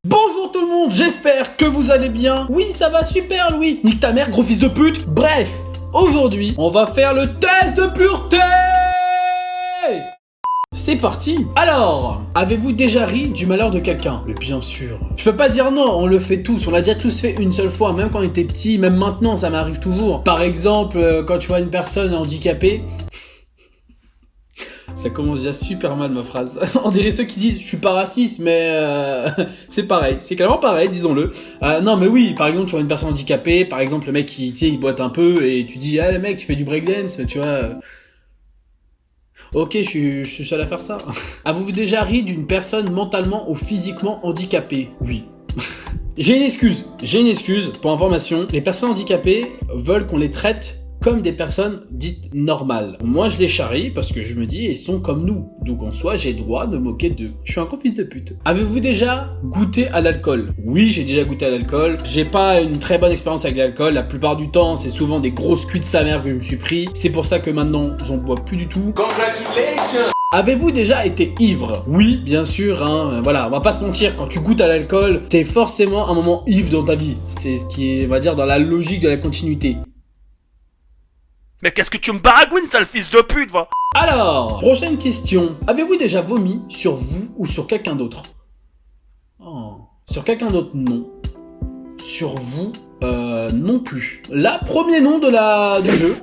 Bonjour tout le monde, j'espère que vous allez bien. Oui, ça va super Louis. Nique ta mère, gros fils de pute. Bref, aujourd'hui, on va faire le test de pureté. C'est parti. Alors, avez-vous déjà ri du malheur de quelqu'un? Mais bien sûr. Je peux pas dire non, on le fait tous. On l'a déjà tous fait une seule fois, même quand on était petit, même maintenant, ça m'arrive toujours. Par exemple, quand tu vois une personne handicapée. Ça commence déjà super mal ma phrase. On dirait ceux qui disent je suis pas raciste, mais c'est pareil, c'est clairement pareil, disons-le. Non mais oui, par exemple tu vois une personne handicapée, par exemple le mec qui, tu sais, il boite un peu et tu dis ah le mec tu fais du breakdance, tu vois. Ok, je suis seul à faire ça. Avez-vous déjà ri d'une personne mentalement ou physiquement handicapée? Oui. J'ai une excuse pour information. Les personnes handicapées veulent qu'on les traite comme des personnes dites normales. Moi je les charrie parce que je me dis ils sont comme nous, donc en soi j'ai droit de me moquer d'eux. Je suis un gros fils de pute. Avez-vous déjà goûté à l'alcool? Oui, j'ai déjà goûté à l'alcool. J'ai pas une très bonne expérience avec l'alcool, la plupart du temps c'est souvent des grosses cuites de sa mère que je me suis pris. C'est pour ça que maintenant j'en bois plus du tout. Congratulations. Avez-vous déjà été ivre? Oui, bien sûr, hein. Voilà, on va pas se mentir, quand tu goûtes à l'alcool, t'es forcément un moment ivre dans ta vie. C'est ce qui est, on va dire, dans la logique de la continuité. Mais qu'est-ce que tu me baragouines, sale fils de pute, va? Alors, prochaine question. Avez-vous déjà vomi sur vous ou sur quelqu'un d'autre? Oh. Sur quelqu'un d'autre, non. Sur vous, non plus. Là, premier nom du jeu.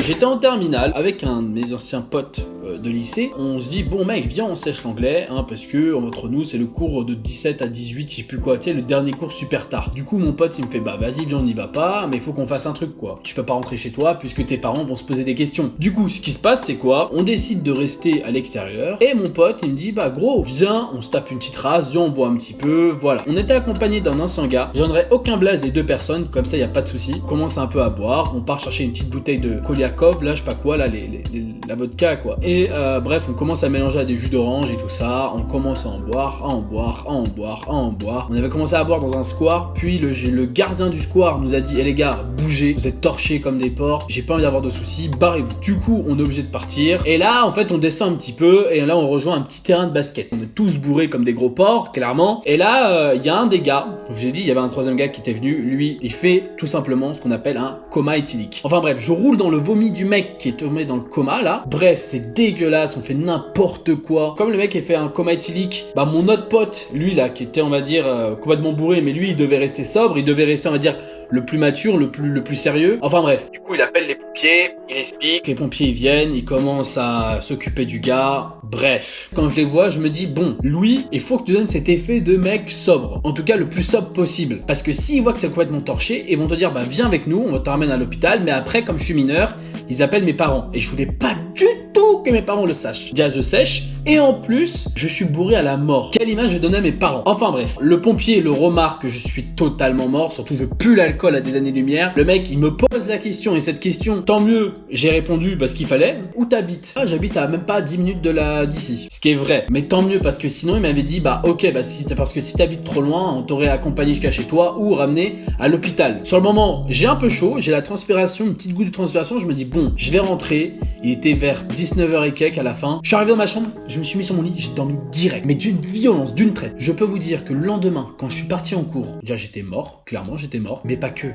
J'étais en terminale avec un de mes anciens potes de lycée. On se dit bon mec viens on sèche l'anglais hein, parce que entre nous c'est le cours de 17 à 18 je sais plus quoi, tu sais le dernier cours super tard. Du coup mon pote il me fait bah vas-y viens on y va pas mais il faut qu'on fasse un truc quoi. Tu peux pas rentrer chez toi puisque tes parents vont se poser des questions. Du coup ce qui se passe c'est quoi? On décide de rester à l'extérieur et mon pote il me dit bah gros viens on se tape une petite race, viens on boit un petit peu, voilà. On était accompagné d'un ancien gars, j'en aurais aucun blase des deux personnes, comme ça y a pas de souci. On commence un peu à boire, on part chercher une petite bouteille de Koliakov, là je sais pas quoi là, la vodka quoi. Et bref, on commence à mélanger à des jus d'orange et tout ça. On commence à en boire. On avait commencé à boire dans un square. Puis le gardien du square nous a dit eh les gars, bougez, vous êtes torchés comme des porcs. J'ai pas envie d'avoir de soucis, barrez-vous. Du coup, on est obligé de partir. Et là, en fait, on descend un petit peu. Et là, on rejoint un petit terrain de basket. On est tous bourrés comme des gros porcs, clairement. Et là, il y a un des gars. Je vous ai dit, il y avait un troisième gars qui était venu. Lui, il fait tout simplement ce qu'on appelle un coma éthylique. Enfin bref, je roule dans le vomi du mec qui est tombé dans le coma là. Bref, c'est dégueulasse. On fait n'importe quoi. Comme le mec a fait un coma éthylique, bah mon autre pote, lui là, qui était on va dire complètement bourré, mais lui il devait rester sobre, il devait rester on va dire le plus mature, le plus sérieux. Enfin bref. Du coup il appelle les pompiers, il explique, les pompiers ils viennent, ils commencent à s'occuper du gars. Bref. Quand je les vois, je me dis bon, Louis, il faut que tu donnes cet effet de mec sobre. En tout cas le plus sobre possible. Parce que s'ils voient que t'es complètement torché, ils vont te dire bah viens avec nous, on te ramène à l'hôpital, mais après comme je suis mineur, ils appellent mes parents. Et je voulais pas du tout que mes parents le sachent. Déjà je sèche et en plus je suis bourré à la mort. Quelle image je vais donner à mes parents? Enfin bref, le pompier le remarque que je suis totalement mort, surtout je pue l'alcool à des années-lumière. Le mec il me pose la question et cette question, tant mieux, j'ai répondu parce qu'il fallait. Où t'habites? Ah j'habite à même pas 10 minutes d'ici. Ce qui est vrai, mais tant mieux parce que sinon il m'avait dit bah ok bah parce que si t'habites trop loin, on t'aurait accompagné jusqu'à chez toi ou ramené à l'hôpital. Sur le moment, j'ai un peu chaud, j'ai la transpiration, une petite goutte de transpiration, je me dis bon, je vais rentrer. Il était vers 19h et quelques à la fin. Je suis arrivé dans ma chambre, je me suis mis sur mon lit, j'ai dormi direct, mais d'une violence, d'une traite. Je peux vous dire que le lendemain, quand je suis parti en cours, déjà j'étais mort, clairement j'étais mort, mais pas que.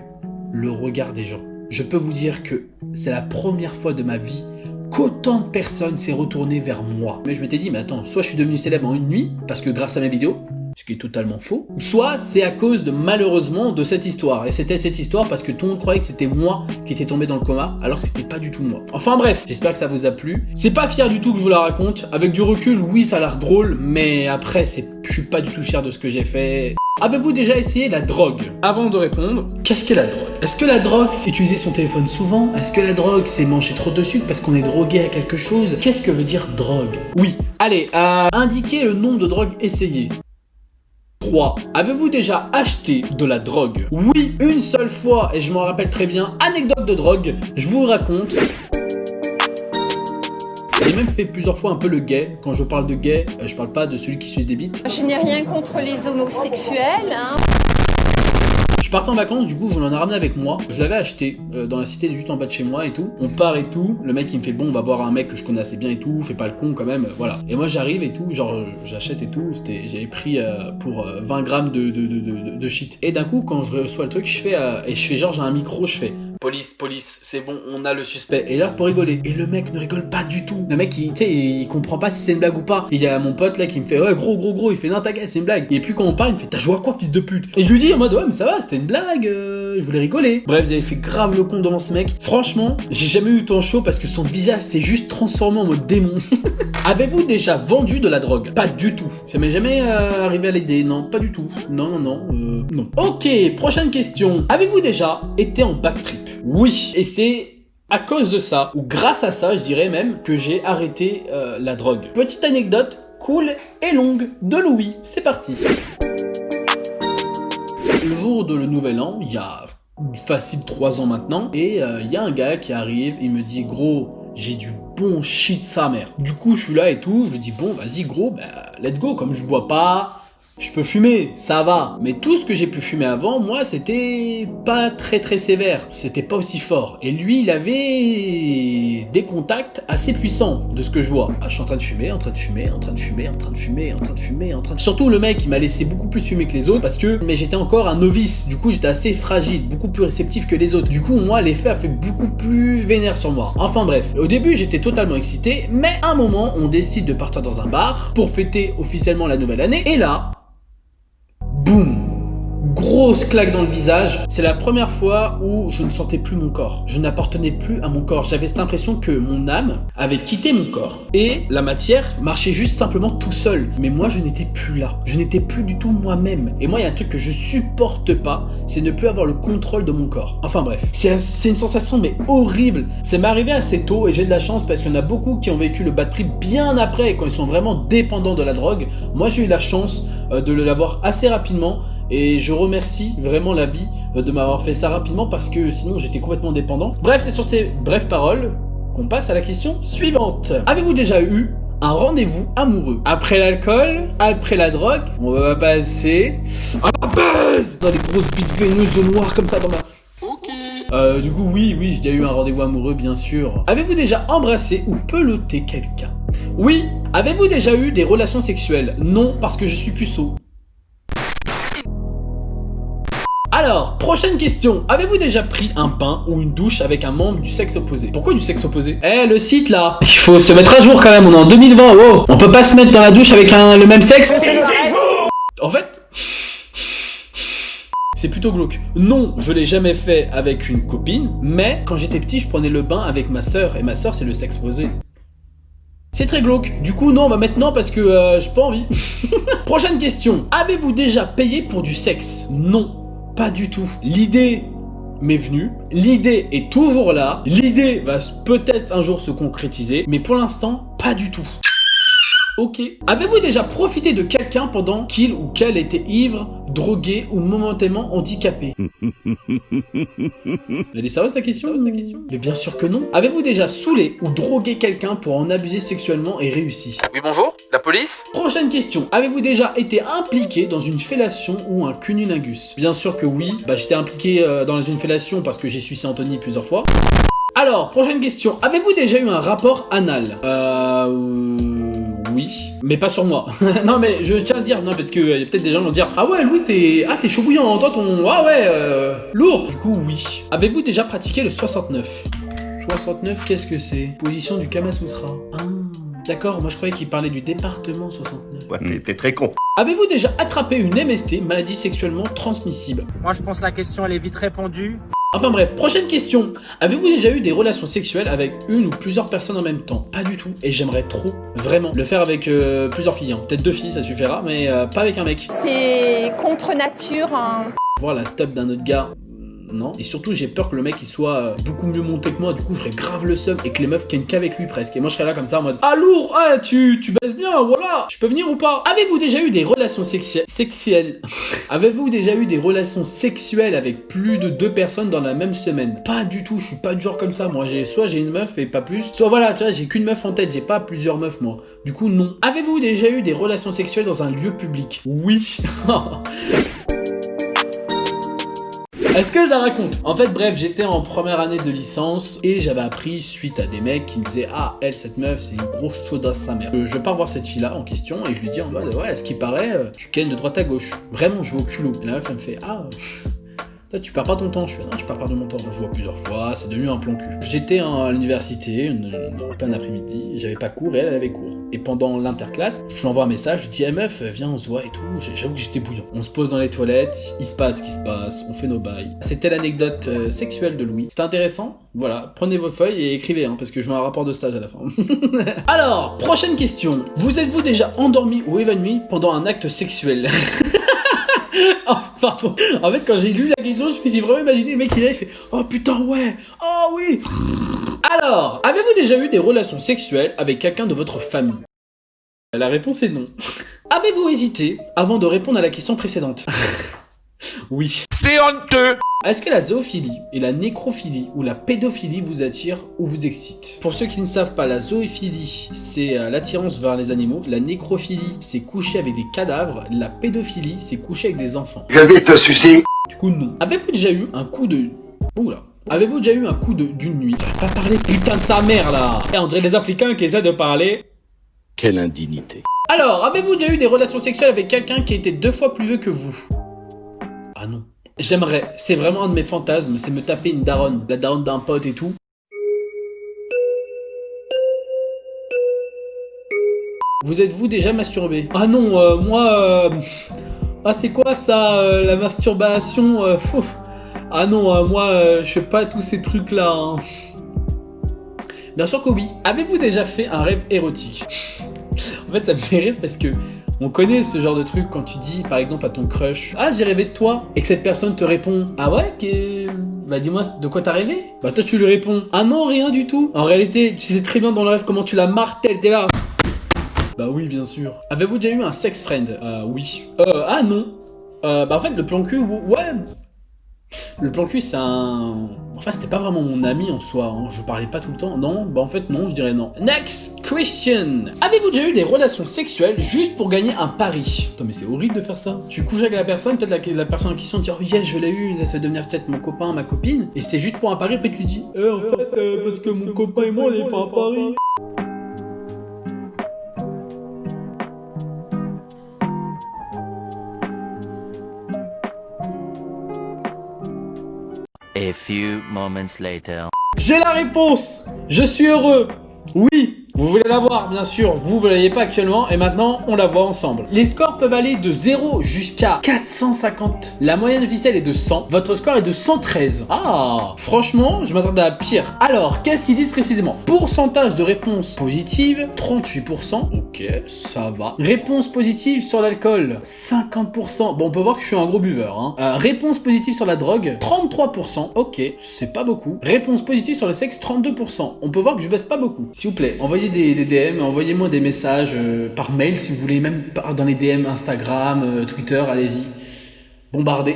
Le regard des gens. Je peux vous dire que c'est la première fois de ma vie qu'autant de personnes s'est retourné vers moi. Mais je m'étais dit, mais attends, soit je suis devenu célèbre en une nuit, parce que grâce à mes vidéos, ce qui est totalement faux, soit c'est à cause de malheureusement de cette histoire. Et c'était cette histoire parce que tout le monde croyait que c'était moi qui étais tombé dans le coma, alors que c'était pas du tout moi. Enfin bref, j'espère que ça vous a plu. C'est pas fier du tout que je vous la raconte. Avec du recul, oui, ça a l'air drôle, mais après, je suis pas du tout fier de ce que j'ai fait. Avez-vous déjà essayé la drogue? Avant de répondre, qu'est-ce qu'est la drogue? Est-ce que la drogue, c'est utiliser son téléphone souvent? Est-ce que la drogue, c'est manger trop de sucre parce qu'on est drogué à quelque chose? Qu'est-ce que veut dire drogue? Oui. Allez, indiquez le nombre de drogues essayées. 3. Avez-vous déjà acheté de la drogue? Oui, une seule fois, et je m'en rappelle très bien. Anecdote de drogue, je vous raconte. J'ai même fait plusieurs fois un peu le gay. Quand je parle de gay, je parle pas de celui qui suce des bites. Je n'ai rien contre les homosexuels, hein. Je partais en vacances, du coup, je l'en ai ramené avec moi. Je l'avais acheté dans la cité juste en bas de chez moi et tout. On part et tout. Le mec, il me fait bon, on va voir un mec que je connais assez bien et tout. Fais pas le con quand même, voilà. Et moi, j'arrive et tout, genre, j'achète et tout. J'avais pris pour 20 grammes de shit. Et d'un coup, quand je reçois le truc, je fais genre, j'ai un micro, je fais. Police, c'est bon, on a le suspect. Et là, pour rigoler. Et le mec ne rigole pas du tout. Le mec, il comprend pas si c'est une blague ou pas. Il y a mon pote là qui me fait ouais, gros. Il fait non, t'inquiète, c'est une blague. Et puis quand on parle, il me fait t'as joué à quoi, fils de pute? Et je lui dis en mode ouais, mais ça va, c'était une blague. Je voulais rigoler. Bref, j'avais fait grave le con devant ce mec. Franchement, j'ai jamais eu tant chaud parce que son visage s'est juste transformé en mode démon. Avez-vous déjà vendu de la drogue? Pas du tout. Ça m'est jamais arrivé à l'idée. Non, pas du tout. Non. Ok, prochaine question. Avez-vous déjà été en bad trip? Oui, et c'est à cause de ça, ou grâce à ça, je dirais même, que j'ai arrêté la drogue. Petite anecdote cool et longue de Louis, c'est parti. Le jour de le nouvel an, il y a facile 3 ans maintenant, et il y a un gars qui arrive, il me dit gros, j'ai du bon shit sa mère. Du coup, je suis là et tout, je lui dis bon, vas-y gros, bah let's go, comme je bois pas. Je peux fumer, ça va. Mais tout ce que j'ai pu fumer avant, moi, c'était pas très sévère. C'était pas aussi fort. Et lui, il avait des contacts assez puissants de ce que je vois. Ah, je suis en train de fumer. Surtout le mec, il m'a laissé beaucoup plus fumer que les autres mais j'étais encore un novice. Du coup, j'étais assez fragile, beaucoup plus réceptif que les autres. Du coup, moi, l'effet a fait beaucoup plus vénère sur moi. Enfin bref, au début, j'étais totalement excité, mais à un moment, on décide de partir dans un bar pour fêter officiellement la nouvelle année. Et là, boum! Grosse claque dans le visage. C'est la première fois où je ne sentais plus mon corps. Je n'appartenais plus à mon corps. J'avais cette impression que mon âme avait quitté mon corps. Et la matière marchait juste simplement tout seul. Mais moi, je n'étais plus là. Je n'étais plus du tout moi-même. Et moi, il y a un truc que je supporte pas, c'est ne plus avoir le contrôle de mon corps. Enfin bref, c'est une sensation mais horrible. Ça m'est arrivé assez tôt et j'ai de la chance parce qu'il y en a beaucoup qui ont vécu le bad trip bien après, quand ils sont vraiment dépendants de la drogue. Moi, j'ai eu la chance de l'avoir assez rapidement. Et je remercie vraiment la vie de m'avoir fait ça rapidement parce que sinon j'étais complètement dépendant. Bref, c'est sur ces brèves paroles qu'on passe à la question suivante. Avez-vous déjà eu un rendez-vous amoureux? Après l'alcool, après la drogue, on va passer à la base dans les grosses bites veineuses de noir comme ça dans ma... Du coup, oui, j'ai déjà eu un rendez-vous amoureux, bien sûr. Avez-vous déjà embrassé ou peloté quelqu'un? Oui. Avez-vous déjà eu des relations sexuelles? Non, parce que je suis puceau. Alors, prochaine question. Avez-vous déjà pris un bain ou une douche avec un membre du sexe opposé? Pourquoi du sexe opposé? Le site là, il faut se mettre à jour quand même, on est en 2020, wow. On peut pas se mettre dans la douche avec le même sexe? En fait, c'est plutôt glauque. Non, je l'ai jamais fait avec une copine, mais quand j'étais petit, je prenais le bain avec ma sœur, et ma sœur c'est le sexe opposé. C'est très glauque. Du coup, non, on va maintenant parce que j'ai pas envie. Prochaine question. Avez-vous déjà payé pour du sexe? Non. Pas du tout. L'idée m'est venue, l'idée est toujours là, l'idée va peut-être un jour se concrétiser, mais pour l'instant, pas du tout. Ok. Avez-vous déjà profité de quelqu'un pendant qu'il ou qu'elle était ivre, drogué ou momentanément handicapé? Elle est sérieuse la question? Mais bien sûr que non. Avez-vous déjà saoulé ou drogué quelqu'un pour en abuser sexuellement et réussi? Oui, bonjour, la police? Prochaine question. Avez-vous déjà été impliqué dans une fellation ou un cunnilingus? Bien sûr que oui. J'étais impliqué dans une fellation parce que j'ai sucé Anthony plusieurs fois. Alors, prochaine question. Avez-vous déjà eu un rapport anal? Oui, mais pas sur moi. Non, mais je tiens à le dire, non, parce que y a peut-être des gens qui vont dire ah ouais, Louis, t'es chaud bouillant, toi ton. Ah ouais, lourd. Du coup, oui. Avez-vous déjà pratiqué le 69? 69, qu'est-ce que c'est? Position du Kama Sutra. Ah, d'accord, moi je croyais qu'il parlait du département 69. Ouais, t'es très con. Avez-vous déjà attrapé une MST, maladie sexuellement transmissible? Moi je pense que la question elle est vite répondue. Enfin bref, prochaine question. Avez-vous déjà eu des relations sexuelles avec une ou plusieurs personnes en même temps? Pas du tout. Et j'aimerais trop, vraiment, le faire avec plusieurs filles. Hein. Peut-être 2 filles, ça suffira, mais pas avec un mec. C'est contre nature. Hein. Voir la top d'un autre gars, non. Et surtout, j'ai peur que le mec il soit beaucoup mieux monté que moi. Du coup, je ferais grave le seum et que les meufs tiennent qu'avec lui presque. Et moi, je serais là comme ça en mode ah lourd, ah tu baisses bien, voilà. Je peux venir ou pas? Avez-vous déjà eu des relations sexuelles Avez-vous déjà eu des relations sexuelles avec plus de 2 personnes dans la même semaine? Pas du tout. Je suis pas du genre comme ça. Moi, soit j'ai une meuf et pas plus. Soit voilà, tu vois, j'ai qu'une meuf en tête. J'ai pas plusieurs meufs moi. Du coup, non. Avez-vous déjà eu des relations sexuelles dans un lieu public? Oui. Est-ce que je la raconte? En fait, bref, j'étais en première année de licence et j'avais appris suite à des mecs qui me disaient ah, elle, cette meuf, c'est une grosse chaudasse sa mère. Je pars voir cette fille-là en question et je lui dis en mode ouais, à ce qui paraît, tu kennes de droite à gauche. Vraiment, je vais au culot. Et la meuf, elle me fait ah. Toi, tu perds pas ton temps. Je fais non, je perds pas de mon temps. On se voit plusieurs fois, c'est devenu un plan cul. J'étais à l'université, en plein après-midi, j'avais pas cours et elle avait cours. Et pendant l'interclasse, je lui envoie un message, je dis hey meuf, viens, on se voit et tout. J'avoue que j'étais bouillant. On se pose dans les toilettes, il se passe ce qui se passe, on fait nos bails. C'était l'anecdote sexuelle de Louis. C'était intéressant. Voilà, prenez vos feuilles et écrivez, parce que je mets un rapport de stage à la fin. Alors, prochaine question. Vous êtes-vous déjà endormi ou évanoui pendant un acte sexuel? Oh, pardon. En fait, quand j'ai lu la question, je me suis vraiment imaginé le mec il fait oh putain ouais, oh oui. Alors, avez-vous déjà eu des relations sexuelles avec quelqu'un de votre famille? La réponse est non. Avez-vous hésité avant de répondre à la question précédente? Oui. C'est honteux. Est-ce que la zoophilie et la nécrophilie ou la pédophilie vous attirent ou vous excitent? Pour ceux qui ne savent pas, la zoophilie, c'est l'attirance vers les animaux. La nécrophilie, c'est coucher avec des cadavres. La pédophilie, c'est coucher avec des enfants. Je vais te sucer. Du coup, non. Avez-vous déjà eu un coup de... Oula. Avez-vous déjà eu un coup d'une nuit? J'arrive pas à parler, putain de sa mère, là. Et on dirait les Africains qui essaient de parler. Quelle indignité. Alors, avez-vous déjà eu des relations sexuelles avec quelqu'un qui était 2 fois plus vieux que vous? Ah non. J'aimerais, c'est vraiment un de mes fantasmes, c'est me taper une daronne, la daronne d'un pote et tout. Vous êtes-vous déjà masturbé? Ah non, moi... Ah c'est quoi ça, la masturbation Ah non, moi, je fais pas tous ces trucs-là. Hein. Bien sûr que oui. Avez-vous déjà fait un rêve érotique? En fait, ça me fait rire parce que on connaît ce genre de truc quand tu dis par exemple à ton crush ah j'ai rêvé de toi et que cette personne te répond ah ouais bah dis-moi de quoi t'as rêvé. Bah toi tu lui réponds ah non rien du tout. En réalité tu sais très bien dans le rêve comment tu la martèles, t'es là. Bah oui bien sûr. Avez-vous déjà eu un sex friend? Oui. Ah non. Bah en fait le plan cul ouais. Le plan cul c'est un... Enfin c'était pas vraiment mon ami en soi, hein. Je parlais pas tout le temps. Non, bah en fait non, je dirais non. Next question. Avez-vous déjà eu des relations sexuelles juste pour gagner un pari? Attends mais c'est horrible de faire ça. Tu couches avec la personne, peut-être la personne en question te dit oh yes je l'ai eu, ça va devenir peut-être mon copain, ma copine. Et c'était juste pour un pari, après tu dis en fait parce que mon copain et moi on a fait un pari. A few moments later. J'ai la réponse. Je suis heureux. Oui. Vous voulez la voir, bien sûr, vous ne l'avez pas actuellement et maintenant on la voit ensemble. Les scores peuvent aller de 0 jusqu'à 450. La moyenne officielle est de 100. Votre score est de 113. Ah, franchement, je m'attendais à pire. Alors, qu'est-ce qu'ils disent précisément? Pourcentage de réponses positives, 38%. Ok, ça va. Réponse positive sur l'alcool, 50%. Bon, on peut voir que je suis un gros buveur. Hein. Réponse positive sur la drogue, 33%. Ok, c'est pas beaucoup. Réponse positive sur le sexe, 32%. On peut voir que je baisse pas beaucoup. S'il vous plaît, envoyez des DM, envoyez-moi des messages par mail si vous voulez, même dans les DM Instagram, Twitter, allez-y. Bombardez.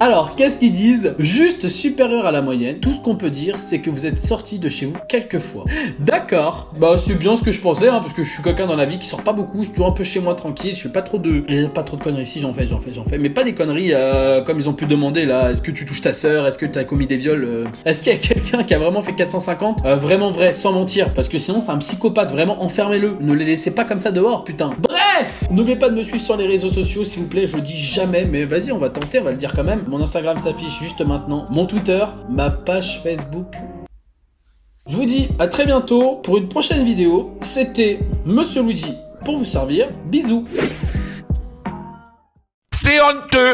Alors, qu'est-ce qu'ils disent? Juste supérieur à la moyenne. Tout ce qu'on peut dire, c'est que vous êtes sorti de chez vous quelques fois. D'accord. Bah, c'est bien ce que je pensais, hein, parce que je suis quelqu'un dans la vie qui sort pas beaucoup. Je suis toujours un peu chez moi tranquille. Je fais pas trop de conneries. Si, j'en fais. Mais pas des conneries comme ils ont pu demander là. Est-ce que tu touches ta sœur? Est-ce que tu as commis des viols? Est-ce qu'il y a quelqu'un qui a vraiment fait 450? Vraiment vrai, sans mentir. Parce que sinon, c'est un psychopathe. Vraiment, enfermez-le. Ne les laissez pas comme ça dehors, putain. Bref! N'oubliez pas de me suivre sur les réseaux sociaux, s'il vous plaît. Je le dis jamais, mais vas-y, on va tenter, on va le dire quand même. Mon Instagram s'affiche juste maintenant, mon Twitter, ma page Facebook. Je vous dis à très bientôt pour une prochaine vidéo. C'était Monsieur Luigi pour vous servir. Bisous. C'est honteux.